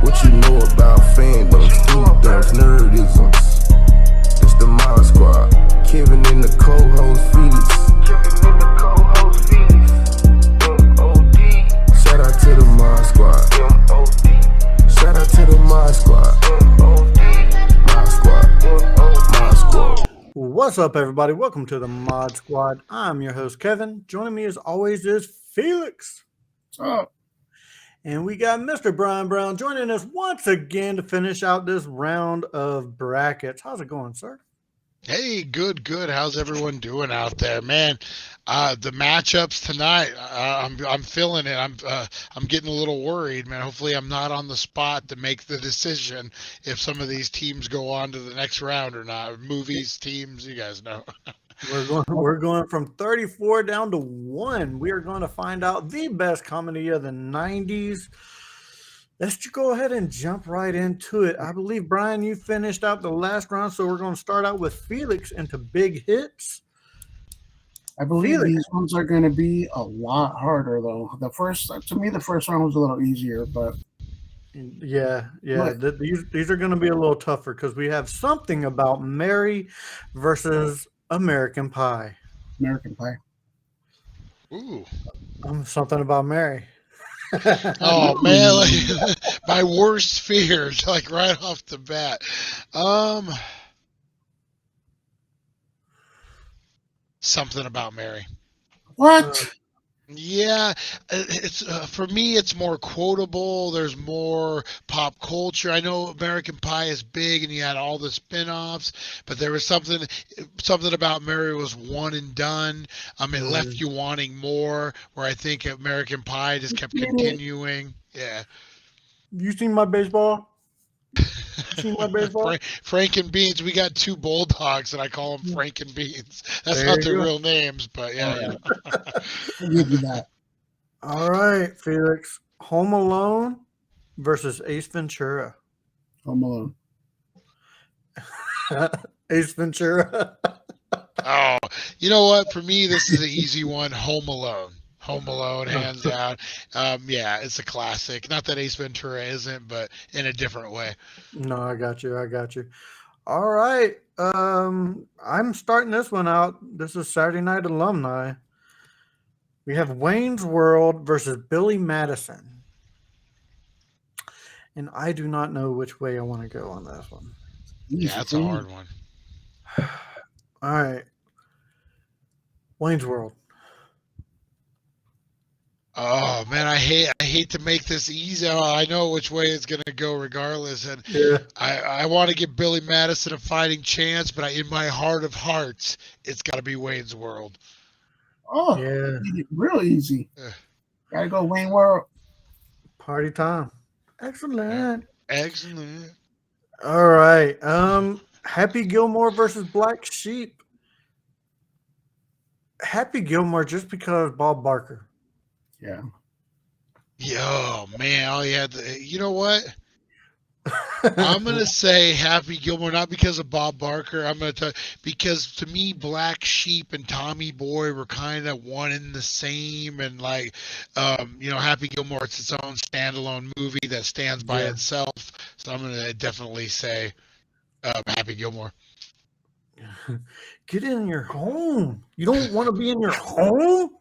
What you know about fandoms, geekdoms, nerdisums? It's the Mod Squad. Kevin and the co-host Felix. Shout out to the Mod Squad. Shout out to the Mod Squad. Mod Squad. Mod Squad. What's up, everybody? Welcome to the Mod Squad. I'm your host, Kevin. Joining me as always is Felix. What's up? And we got Mr. Brian Brown joining us once again to finish out this round of brackets. How's it going, sir? Hey, good. How's everyone doing out there, man? The matchups tonight, I'm feeling it. I'm getting a little worried, man. Hopefully, I'm not on the spot to make the decision if some of these teams go on to the next round or not. Movies, teams, you guys know. We're going from 34 down to 1. We are going to find out the best comedy of the 90s. Let's just go ahead and jump right into it. I believe, Brian, you finished out the last round, so we're going to start out with Felix into big hits. I believe these ones are going to be a lot harder, though. The first round was a little easier, but yeah. These are going to be a little tougher because we have Something About Mary versus American Pie. American Pie. Ooh. Something About Mary. Oh man, like, my worst fears, like right off the bat. Something About Mary. What? Yeah, it's for me. It's more quotable. There's more pop culture. I know American Pie is big, and you had all the spin-offs, but there was something about Mary was one and done. It left you wanting more. Where I think American Pie just kept continuing. Yeah. You seen my baseball? Frank and Beans. We got two bulldogs, and I call them Frank and Beans. That's not their real names, but yeah. I'll give you that. All right, Felix. Home Alone versus Ace Ventura. Home Alone. Ace Ventura. Oh, you know what? For me, this is an easy one. Home Alone. Home Alone, hands down. Yeah, it's a classic. Not that Ace Ventura isn't, but in a different way. No, I got you. All right. I'm starting this one out. This is Saturday Night Alumni. We have Wayne's World versus Billy Madison. And I do not know which way I want to go on this one. Yeah, that's a hard one. All right. Wayne's World. Oh man, I hate to make this easy. I know which way it's gonna go regardless, and I want to give Billy Madison a fighting chance, but in my heart of hearts, it's got to be Wayne's World. Oh, yeah, real easy. Gotta go Wayne World. Party time. Excellent. Excellent. All right. Happy Gilmore versus Black Sheep. Happy Gilmore just because Bob Barker. Yeah. Yo, man. Oh, yeah. You know what? I'm going to say Happy Gilmore, not because of Bob Barker. I'm going to tell because to me, Black Sheep and Tommy Boy were kind of one and the same. And like, Happy Gilmore, it's its own standalone movie that stands by itself. So I'm going to definitely say Happy Gilmore. Get in your home. You don't want to be in your home?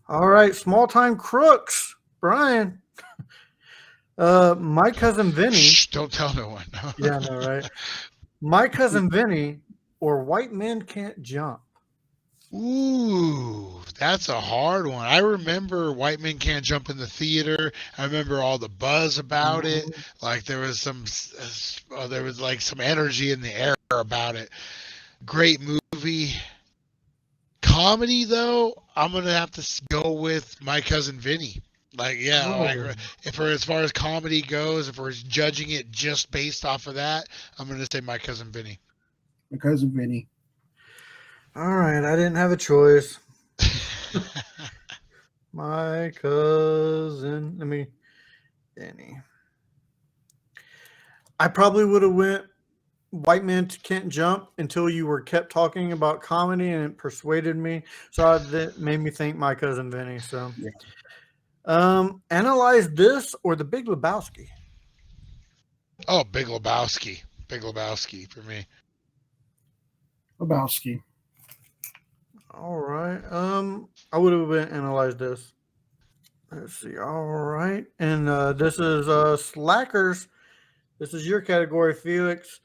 All right, Small Time Crooks. Brian. My Cousin Vinny. Shh, don't tell no one. Yeah, I know, right? My Cousin Vinny or White Men Can't Jump. Ooh, that's a hard one. I remember White Men Can't Jump in the theater. I remember all the buzz about it. Like there was some energy in the air about it. Great movie. Comedy though, I'm gonna have to go with My Cousin Vinny. Like, as far as comedy goes, if we're judging it just based off of that, I'm gonna say My Cousin Vinny. My Cousin Vinny. All right, I didn't have a choice. My Cousin, Vinny. I probably would have went White Men Can't Jump until you were kept talking about comedy and it persuaded me. So that made me think My Cousin Vinny. So, analyze this or The Big Lebowski. Oh, Big Lebowski. Big Lebowski for me. Lebowski. All right. I would have analyzed this. Let's see. All right. And this is Slackers. This is your category, Felix.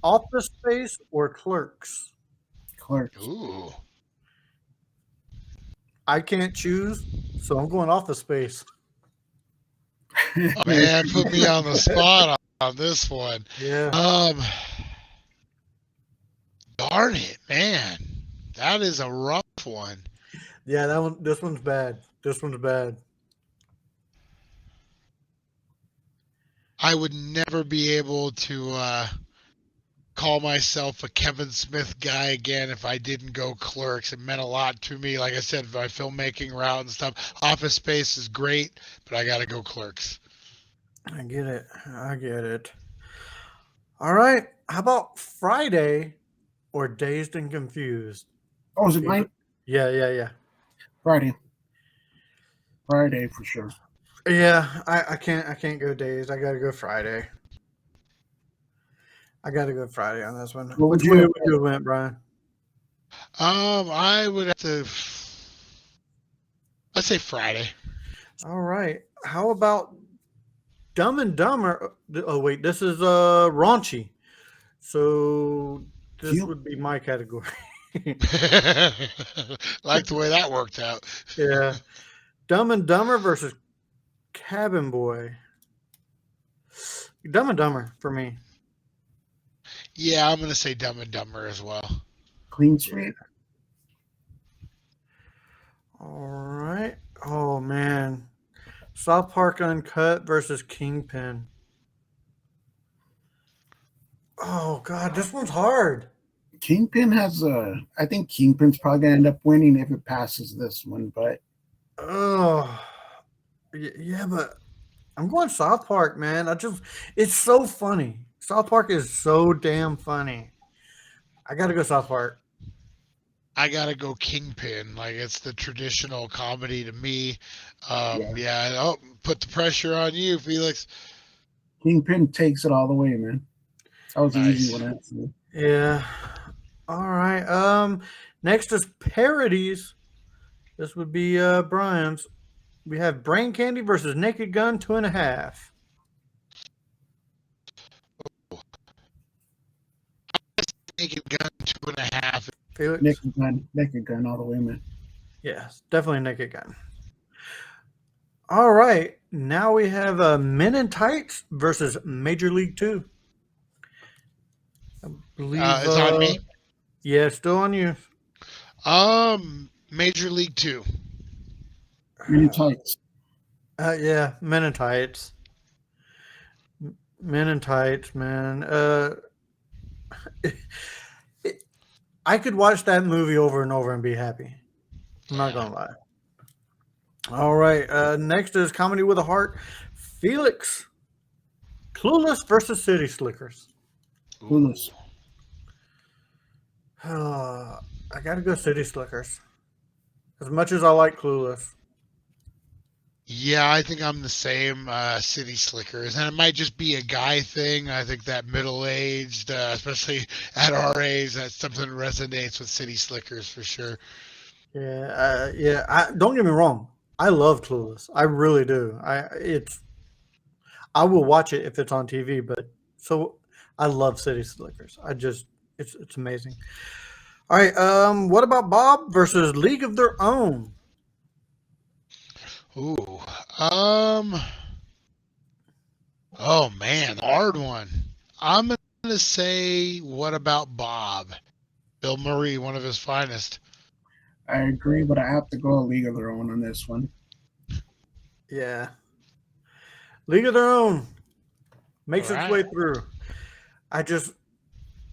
Office Space or Clerks? Clerks. Ooh. I can't choose, so I'm going Office Space. Oh, man, put me on the spot on this one. Yeah. Darn it, man. That is a rough one. Yeah, that one. This one's bad. This one's bad. I would never be able to call myself a Kevin Smith guy again if I didn't go Clerks. It meant a lot to me. Like I said, my filmmaking route and stuff. Office Space is great, but I got to go Clerks. I get it. I get it. All right. How about Friday or Dazed and Confused? Oh, is it mine? Yeah. Friday. Friday for sure. Yeah, I can't go Dazed. I gotta go Friday. I gotta go Friday on this one. What would Which you way have would you have went, Brian? I would have to. Let's say Friday. All right. How about Dumb and Dumber? Oh wait, this is raunchy. So this You- would be my category. Like the way that worked out. Yeah. Dumb and Dumber versus Cabin Boy. Dumb and Dumber for me. Yeah, I'm gonna say Dumb and Dumber as well. Clean sweep. All right. Oh man. South Park Uncut versus Kingpin. Oh god, this one's hard. Kingpin has a. I think Kingpin's probably gonna end up winning if it passes this one, but Oh. Yeah, but I'm going South Park, man. It's so funny. South Park is so damn funny. I gotta go South Park. I gotta go Kingpin. Like it's the traditional comedy to me. Yeah. Oh, put the pressure on you, Felix. Kingpin takes it all the way, man. That was an easy Nice. one. Actually. Yeah. All right. Next is parodies. This would be Brian's. We have Brain Candy versus Naked Gun 2.5. Naked Gun 2.5. Felix? Naked gun all the way, man. Yes, definitely Naked Gun. All right. Now we have Men in Tights versus Major League 2. I believe It's on me. Yeah, it's still on you. Major League 2. Many tights. Yeah, Men in Tights. Men in Tights, man. I could watch that movie over and over and be happy. I'm not gonna lie. All right. Next is Comedy with a Heart. Felix. Clueless versus City Slickers. Clueless. I gotta go City Slickers. As much as I like Clueless. Yeah, I think I'm the same. City Slickers, and it might just be a guy thing. I think that middle-aged, especially at our age, that's something that resonates with City Slickers for sure. Yeah. Don't get me wrong. I love Clueless. I really do. I will watch it if it's on TV. But I love City Slickers. It's amazing. All right. What about Bob versus League of Their Own? Ooh. Oh man, hard one. I'm gonna say, what about Bob? Bill Murray, one of his finest. I agree, but I have to go a League of Their Own on this one. Yeah. League of Their Own makes All its right. way through.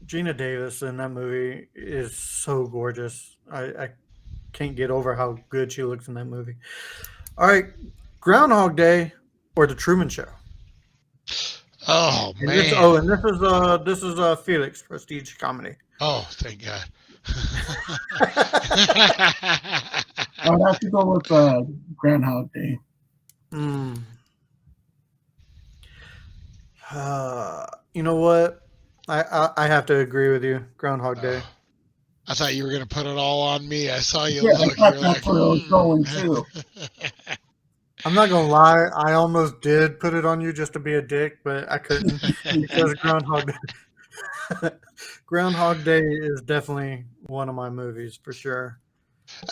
Gina Davis in that movie is so gorgeous. I can't get over how good she looks in that movie. All right, Groundhog Day or The Truman Show. Oh And man. this is Felix Prestige Comedy. Oh, thank God. I'd have to go with Groundhog Day. You know what? I have to agree with you. Groundhog Day. I thought you were going to put it all on me. I saw you Yeah, I look. thought You're like, that's where it was going too. I'm not gonna lie. I almost did put it on you just to be a dick, but I couldn't because Groundhog Day is definitely one of my movies for sure.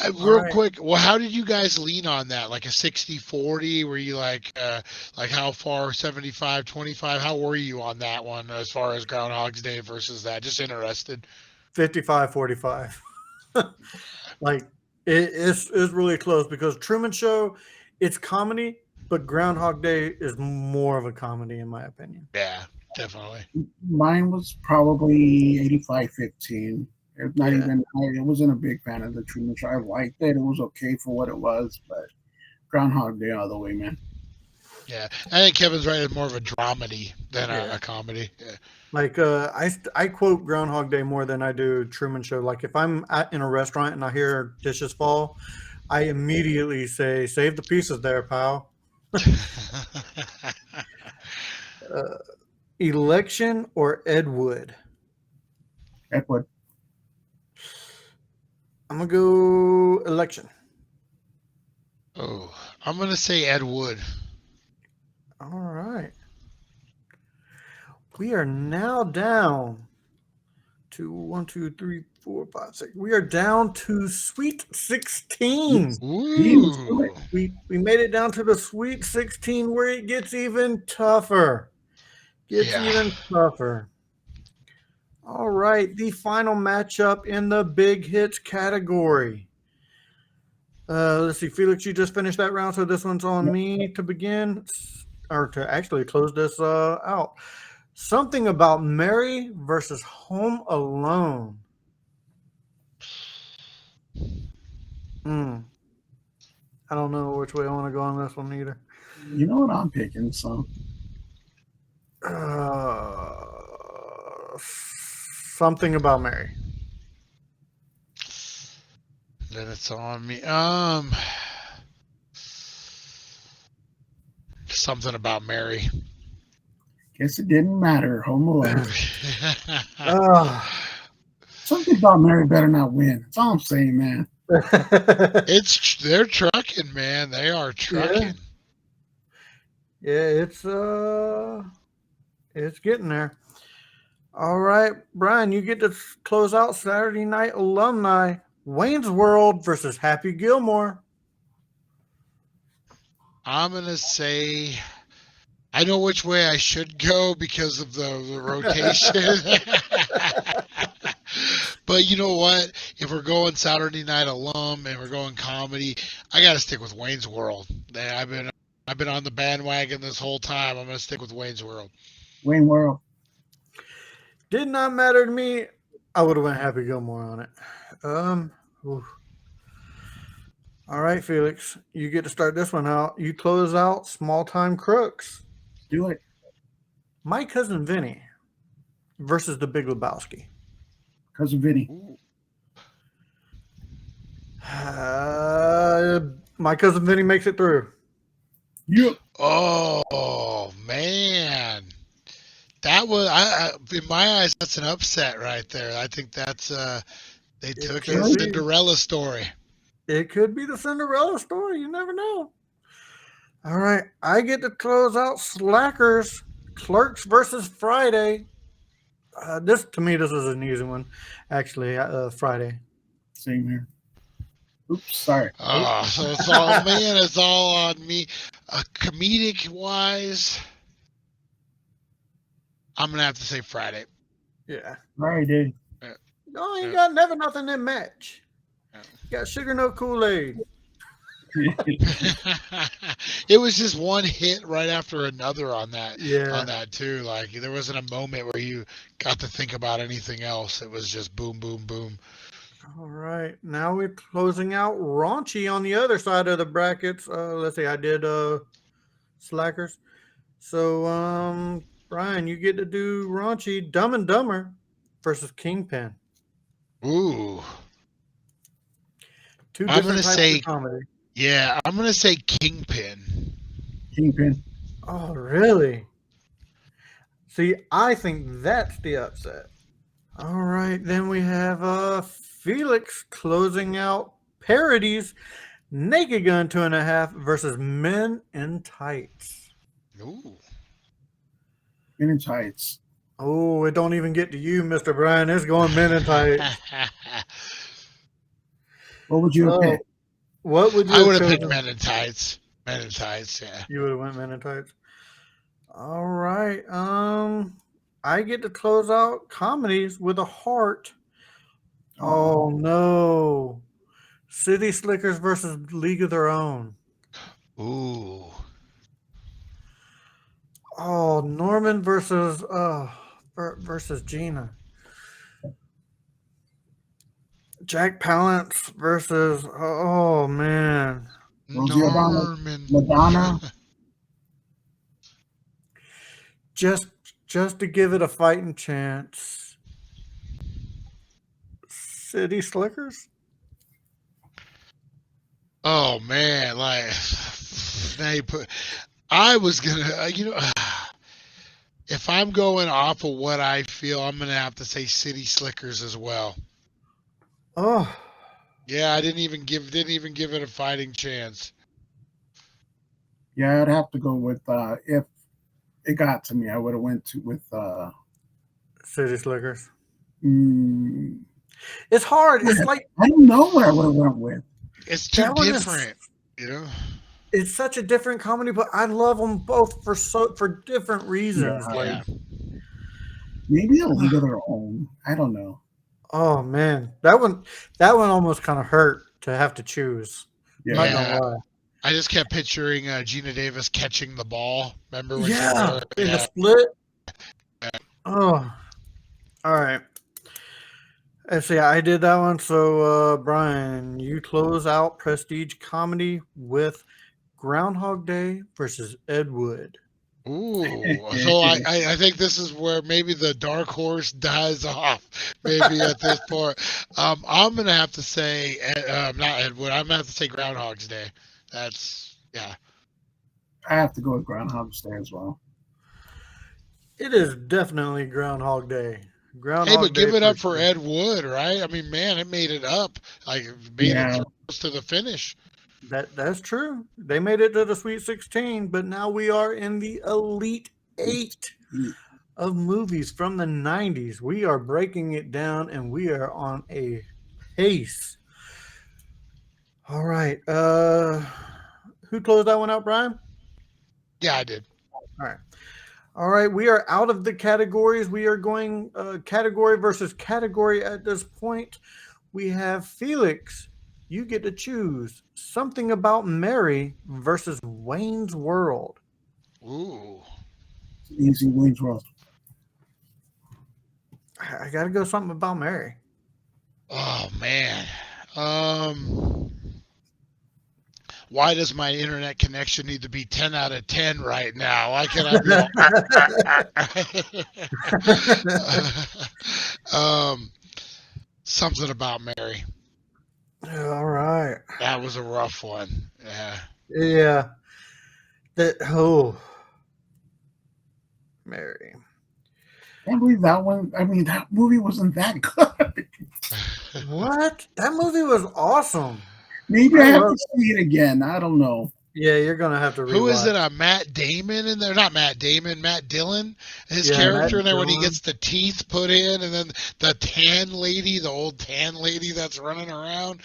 All Real right, quick, well, how did you guys lean on that? Like a 60-40? Were you like how far 75-25? How were you on that one as far as Groundhog's Day versus that? Just interested. 55-45. Like it's really close because Truman Show, it's comedy, but Groundhog Day is more of a comedy in my opinion. Yeah, definitely. Mine was probably 85-15. It's not Yeah. even. I wasn't a big fan of the Truman Show. I liked it. It was okay for what it was, but Groundhog Day all the way, man. Yeah, I think Kevin's right. It's more of a dramedy than Yeah. a comedy. Yeah. Like I quote Groundhog Day more than I do Truman Show. Like if I'm in a restaurant and I hear dishes fall, I immediately say, "Save the pieces, there, pal." Uh, Election or Ed Wood? Edward. I'm gonna go Election. Oh, I'm gonna say Ed Wood. All right. We are now down to 1, 2, 3, 4, 5, 6. We are down to Sweet 16. Let's do Ooh, it. We made it down to the Sweet 16 where it gets even tougher. Gets yeah. even tougher. All right, the final matchup in the big hits category. Let's see, Felix, you just finished that round, so this one's on me to begin or to actually close this out. Something About Mary versus Home Alone. Hmm. I don't know which way I want to go on this one either. You know what I'm picking? So Something About Mary. Then it's on me. Something About Mary. guess it didn't matter. Home Alone. Ah. Something about Mary better not win. That's all I'm saying, man. They're trucking, man. They are trucking. Yeah, it's getting there. All right, Brian, you get to close out Saturday Night Alumni. Wayne's World versus Happy Gilmore. I'm gonna say I know which way I should go because of the rotation. But you know what? If we're going Saturday Night Alum and we're going comedy, I got to stick with Wayne's World. I've been on the bandwagon this whole time. I'm going to stick with Wayne's World. Wayne World. Did not matter to me. I would have went Happy Gilmore on it. Oof. All right, Felix, you get to start this one out. You close out Small Time Crooks. Do it. My Cousin Vinny versus The Big Lebowski. Cousin Vinny. My Cousin Vinny makes it through. Yep. Oh man, that was in my eyes. That's an upset right there. I think that's they took his Cinderella story. It could be the Cinderella story. You never know. All right, I get to close out Slackers, Clerks versus Friday. This is an easy one, actually. Friday. Same here. Oops, sorry. Oh, so it's all man. It's all on me. Comedic wise, I'm gonna have to say Friday. Yeah. Friday. No, you got never nothing that match. You got Sugar No Kool-Aid. It was just one hit right after another on that. Yeah. On that too. Like there wasn't a moment where you got to think about anything else. It was just boom, boom, boom. All right. Now we're closing out Raunchy on the other side of the brackets. Let's see. I did Slackers. So Brian, you get to do Raunchy, Dumb and Dumber versus Kingpin. Ooh. Two I'm different gonna types say of comedy. yeah, I'm gonna say Kingpin. Kingpin. Oh, really? See, I think that's the upset. All right, then we have Felix closing out parodies. Naked Gun 2.5 versus Men in Tights. Ooh. Men in Tights. Oh, it don't even get to you, Mr. Brian. It's going Men in Tights. What would you have picked? What would you I have would have chosen? picked Men in Tights. Men in Tights, yeah. You would have went Men in Tights. All right. I get to close out Comedies with a heart. Oh no. City Slickers versus League of Their Own. Ooh. Oh, Norman versus Gina. Jack Palance versus oh man. Rosie O'Donnell, Norman. Madonna. Just to give it a fighting chance. City Slickers? Oh man, like now you put. I was gonna, if I'm going off of what I feel, I'm gonna have to say City Slickers as well. Oh, Yeah, I didn't even give it a fighting chance. Yeah, I'd have to go with if it got to me, I would have went with City Slickers. mm, It's hard. It's like I don't know what I would have went with. It's too that one is. different, you know. It's such a different comedy, but I love them both for different reasons. Yeah. Like, Yeah. Maybe a League of Their Own. I don't know. oh man, that one almost kind of hurt to have to choose. I'm not Yeah. gonna lie. I just kept picturing Gina Davis catching the ball. Remember when Yeah, she in the split. Oh, all right. Let's see. I did that one. So, Brian, you close out Prestige Comedy with Groundhog Day versus Ed Wood. Ooh, so I think this is where maybe the dark horse dies off. Maybe at this point, I'm gonna have to say not Edward. I'm gonna have to say Groundhog's Day. That's yeah. I have to go with Groundhog's Day as well. It is definitely Groundhog Day. Hey, but give it up for sure. Ed Wood, right? I mean, man, it made it up. Like it made it close to the finish. That's true. They made it to the Sweet 16, but now we are in the Elite 8 of movies from the 90s. We are breaking it down and we are on a pace. All right. Who closed that one out, Brian? Yeah, I did. All right. We are out of the categories. We are going category versus category at this point. We have Felix. You get to choose Something About Mary versus Wayne's World. Ooh. Easy Wayne's World. I got to go Something About Mary. Oh man. Why does my internet connection need to be 10 out of 10 right now? Why can't I be Something About Mary. All right. That was a rough one. Yeah. Yeah. Mary. I can't believe that one. I mean, that movie wasn't that good. What? That movie was awesome. Maybe I have to see it again. I don't know. Yeah, you're gonna have to rewatch. Who is it? Matt Damon in there? Not Matt Damon. Matt Dillon. His character in there when he gets the teeth put in, and then the tan lady, the old tan lady that's running around.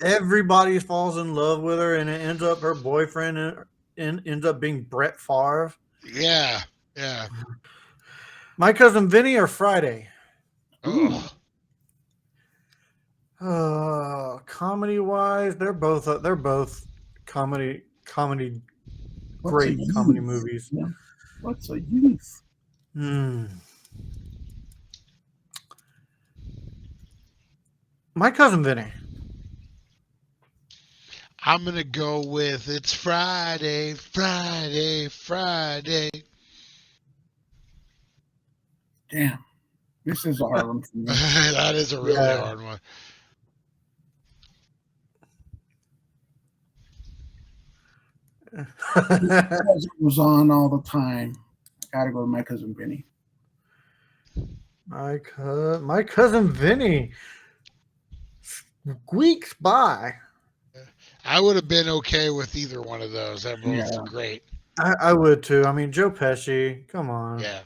Everybody falls in love with her, and it ends up her boyfriend and ends up being Brett Favre. Yeah, yeah. My Cousin Vinny or Friday? Comedy wise, they're both comedy great comedy movies. Yeah. What's a youth? My Cousin Vinny. I'm gonna go with It's Friday, Friday, Friday. Damn, this is a hard one for me. That is a really hard one. Because it was on all the time. gotta go with My Cousin Vinny. My cousin Vinny squeaks by. I would have been okay with either one of those. They're both Yeah. great. I would too. I mean, Joe Pesci. Come on. Yeah.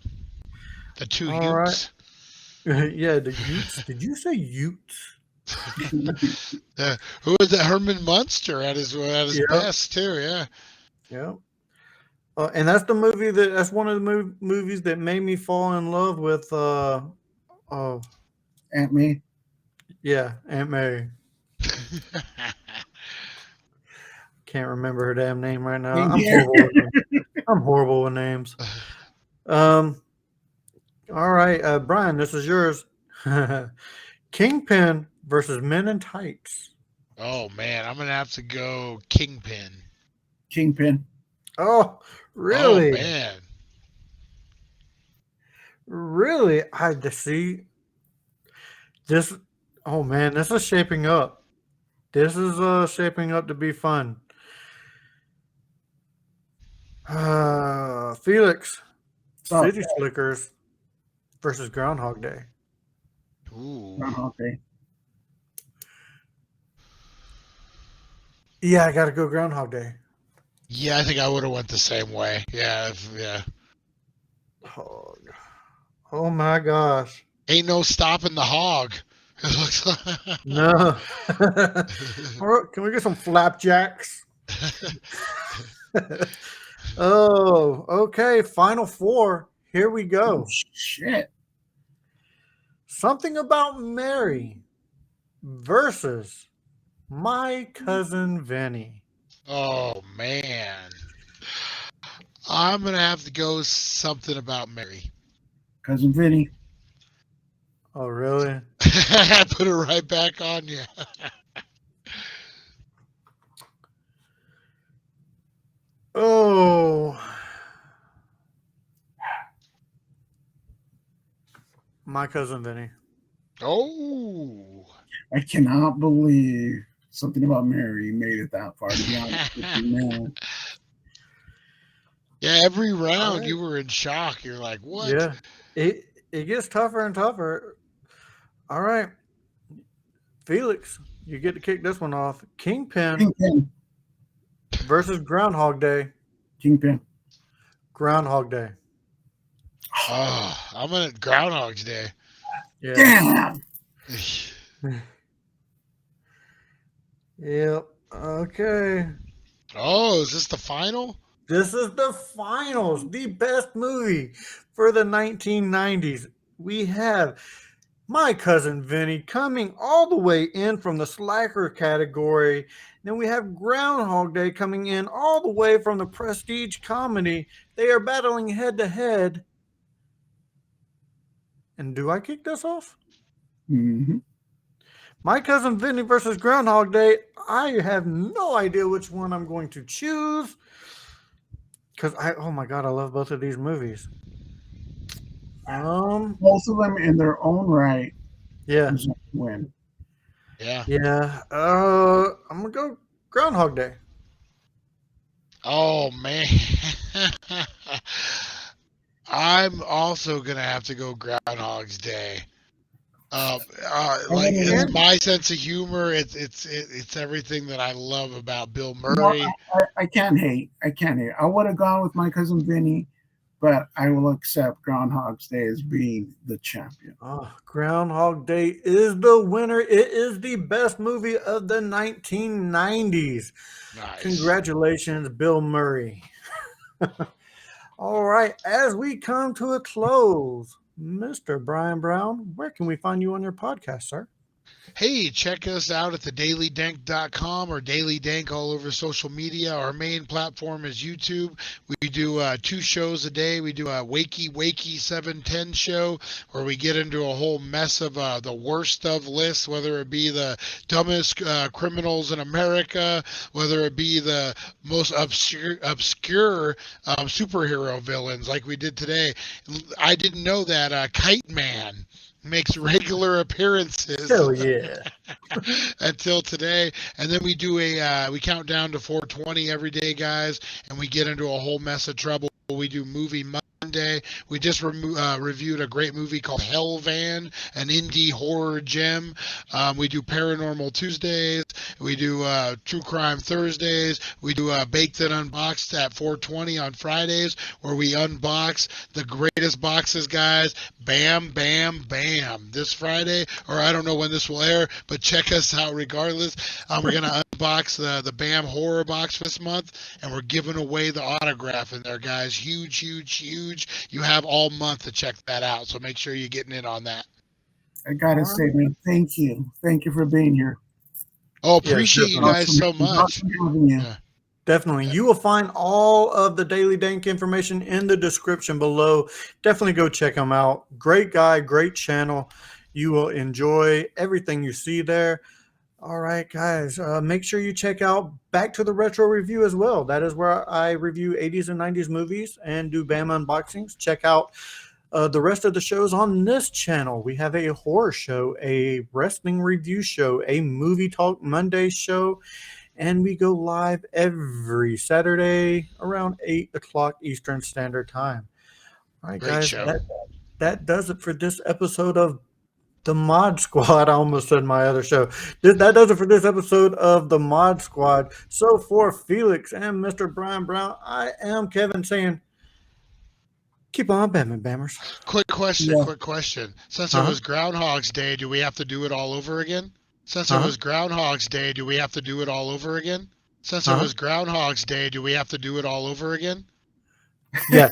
The two All right. Utes. Yeah, the Utes. Did you say Utes? Who was that? Herman Munster at his Yep. best too. Yeah. Yeah. And that's the movie that's one of the movies that made me fall in love with Aunt May. yeah, Aunt May. Can't remember her damn name right now. I'm horrible with names. All right, Brian, this is yours. Kingpin versus Men in Tights. Oh man, I'm gonna have to go Kingpin. Kingpin. Oh, really? Oh man. Really? I just see this. Oh man, this is shaping up. This is shaping up to be fun. Felix, Oh. City Slickers versus Groundhog Day. Ooh. Okay. Yeah, I gotta go Groundhog Day. Yeah, I think I would have went the same way. Yeah, yeah. Oh my gosh. Ain't no stopping the hog. It looks like No. All right, can we get some flapjacks? Oh, okay. Final four. Here we go. Oh, shit. Something About Mary versus My Cousin Vinny. Oh man. I'm gonna have to go Something About Mary. Cousin Vinny. Oh, really? Put it right back on you. Oh. My Cousin Vinny. Oh. I cannot believe Something About Mary made it that far, to be honest with you, man. Yeah, every round right. you were in shock. You're like, what? Yeah. It gets tougher and tougher. All right. Felix, you get to kick this one off. Kingpin Kingpin. versus Groundhog Day. Kingpin. Groundhog Day. Oh, I'm gonna Groundhog's Day. Yeah. Damn. Yep. Okay. Oh, is this the final? This is the finals, the best movie for the 1990s. We have My Cousin Vinny coming all the way in from the slacker category. Then we have Groundhog Day coming in all the way from the prestige comedy. They are battling head to head. And do I kick this off? Mm-hmm. My Cousin Vinny versus Groundhog Day. I have no idea which one I'm going to choose. Because oh my God, I love both of these movies. Both of them in their own right. Yeah. Win. Yeah. Yeah. I'm gonna go Groundhog Day. Oh man. I'm also gonna have to go Groundhog's Day. Like it's my sense of humor. It's everything that I love about Bill Murray. No, I can't hate. I would have gone with My Cousin Vinny, but I will accept Groundhog's Day as being the champion. Oh, Groundhog Day is the winner. It is the best movie of the 1990s. Nice. Congratulations, Bill Murray. All right, as we come to a close, Mr. Brian Brown, where can we find you on your podcast, sir? Hey, check us out at thedailydank.com or Daily Dank all over social media. Our main platform is YouTube. We do 2 shows a day. We do a Wakey 710 show where we get into a whole mess of the worst of lists, whether it be the dumbest criminals in America, whether it be the most obscure superhero villains like we did today. I didn't know that Kite Man makes regular appearances. Hell yeah. Until today. And then we do we count down to 420 every day, guys, and we get into a whole mess of trouble. We do Movie Monday Monday. We just reviewed a great movie called Hell Van, an indie horror gem. We do Paranormal Tuesdays. We do True Crime Thursdays. We do Baked and Unboxed at 4:20 on Fridays, where we unbox the greatest boxes, guys. Bam, bam, bam. This Friday, or I don't know when this will air, but check us out regardless. We're going to unbox the BAM horror box this month, and we're giving away the autograph in there, guys. Huge, huge, huge. You have all month to check that out, so make sure you're getting in on that. I gotta say, man, thank you for being here. Oh, appreciate you guys so much. Yeah. Definitely. You will find all of the Daily Dank information in the description below. Definitely go check him out. Great guy, great channel. You will enjoy everything you see there. All right, guys, make sure you check out Back to the Retro Review as well. That is where I review 80s and 90s movies and do BAM unboxings. Check out the rest of the shows on this channel. We have a horror show, a wrestling review show, a movie talk Monday show, and we go live every Saturday around 8 o'clock Eastern Standard Time. All right, guys, that does it for this episode of The Mod Squad. I almost said my other show. That does it for this episode of The Mod Squad. So for Felix and Mr. Brian Brown, I am Kevin saying, keep on bamming, bammers. Quick question. Since it was Groundhog's Day, do we have to do it all over again? Since it was Groundhog's Day, do we have to do it all over again? Since it was Groundhog's Day, do we have to do it all over again? Yeah.